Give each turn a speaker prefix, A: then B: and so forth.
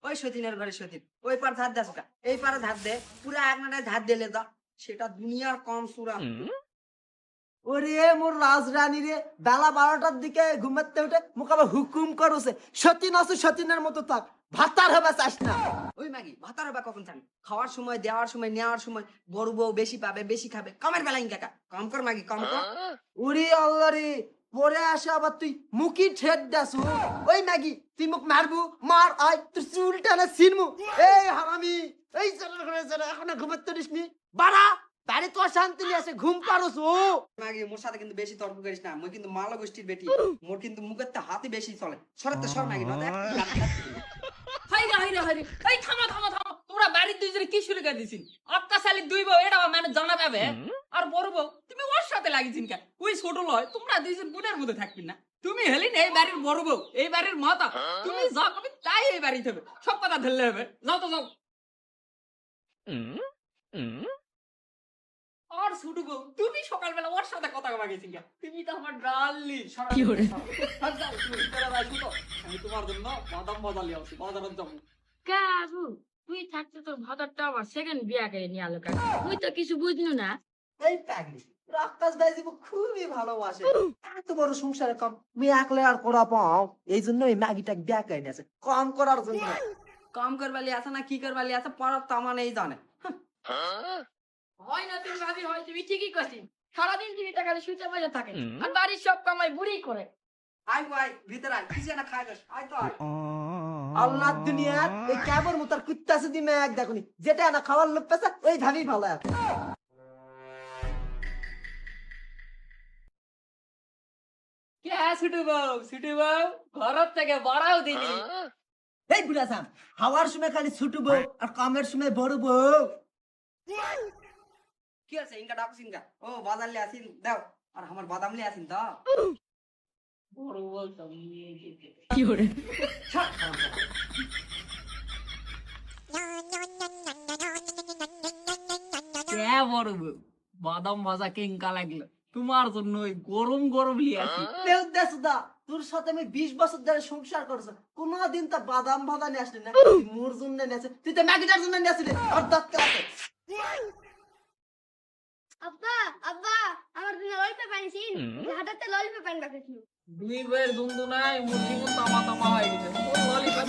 A: ওই সতীনের ঘরে সতীন ওই পার ধার দেস এই পারে ধার দে পুরা এক নাটায় ধার দিলে দা সেটা দুনিয়ার কম সুরা।
B: ওরে মোর রাজরানী রে, বেলা 12টার দিকে ঘুমাতে উঠে মুখ আবার হুকুম করছে, সতীন আছে সতীনের মতো থাক, ভাতার হবে চাস না।
A: ওই মাগি ভাতার হবে কখন চান? খাওয়ার সময়, দেওয়ার সময়, নেওয়ার সময় বড় বউ বেশি পাবে, বেশি খাবে। কমের বেলাইন কাকা, কম কর মাগি, কম কর।
B: ওরে আল্লাহ রে, পরে আসে আবার তুই মুখি ঠেট দাসু। ওই ম্যাগি তুই মুখ মারবু, মার আয় তোর চুল টানা ছিনমু। এই হারামি, এই চলের ঘরে চলে, এখন ঘুমাতে দিসনি বাড়া, বাড়ি তো শান্তি নিয়ে আসে, ঘুম পারোস ও
A: মাগি মোর সাথে কিন্তু বেশি তর্ক করিস না, মই কিন্তু মালা গোষ্ঠীর বেটি, মোর কিন্তু মুখের তে হাতি বেশি চলে। সরাতে সর মাগি, নয়তো
C: হাইরে হাইরে হাইরে, এই থামো থামো থামো, তোমরা বাড়ির দুইজনে কি শুরু করে দিছিন? অত্যাচারী দুই বউ, এটা মানে জানা পাবে। আর বড় বউ তুমি ওর সাথে লাগিয়েছিন কেন? ওই ছোট লয়, তোমরা দুইজন বোনের মধ্যে থাকবি না? তুমি হেলিন এই বাড়ির বড় বউ, এই বাড়ির মাতা, তুমি যা কবি তাই এই বাড়িতে হবে, সব কথা ধরলে হবে। যাও তো যাও। আর ছোট বউ তুমি সকালবেলা ওর সাথে কথা কবা গেছিস কেন? তুমি তো আমার ডার্লি। কি করে আমি তোমার জন্য বাদাম বাজার লিয়ে আসছি, বাজারে যাবো।
D: কাজু তুই থাকতে তোর ভাতারটা আবার সেকেন্ড বিয়া করে নিয়ে আলো কাকা, তুই তো কিছু বুঝলু না।
B: এই পাগলি রাক্কাস ভাই জীব খুবই ভালোবাসে, এত বড় সংসারে কম মেয়ে একলে আর করা পাও, এই জন্য এই ম্যাগিটা ব্যাক এনে আছে কম করার জন্য।
A: কম করবালি আছে না কি করবালি আছে পড়ার তো আমার এই জানে।
D: হয় না তুমি ভাবি, হয় তুমি ঠিকই করছিস, সারাদিন তুমি টাকা শুতে বসে থাকে আর বাড়ির সব কামাই বুড়ি করে।
A: আয় ভাই ভিতরে আয়, কিছু না খাই দোস, আয় তো আয়।
B: আল্লাহ দুনিয়া এই কেবর মুতার কুত্তাছে দি ম্যাগ দেখুনি, যেটা না খাওয়ার লোক পেছে ওই ভাবি ভালো আছে।
C: কে ছুটু বউ, ছুটু বউ ঘর থেকে বড়াও দিলি।
B: এই বুড়াসাম হাওয়ার সময় খালি ছোট বউ আর কামের সময় বড় বউ।
A: কি আছে ইনকা ডাকছ ইনকা? ও বাজার লে আসিন দাও, আর আমার বাদাম লে আসিন দাও।
C: বড় বলতাম নিয়ে যেতে। কে বড় বউ, বাদাম ভাজা কেঙ্কা লাগলো তোমার জন্য, ওই গরম গরম লিয়ে আসি।
B: দেউ দেসুদা তোর সাথে আমি 20 বছর ধরে সংসার করছ, কোনদিন তা বাদাম ভাজা নিয়ে আসলি না, তুই মোর জন্য নিয়ে আসলি, তুই তো ম্যাগিটার জন্য নিয়ে আসলি। আর দাঁত কাছে
E: আব্বা আব্বা আমার জন্য ললিপপ আনছিস, হাটাতে ললিপপ আনবা কিছু।
C: দুই বইয়ের দুন্দু নাই, মুরগি মন তামা তামা হয়ে গেছে। ও ললিপপ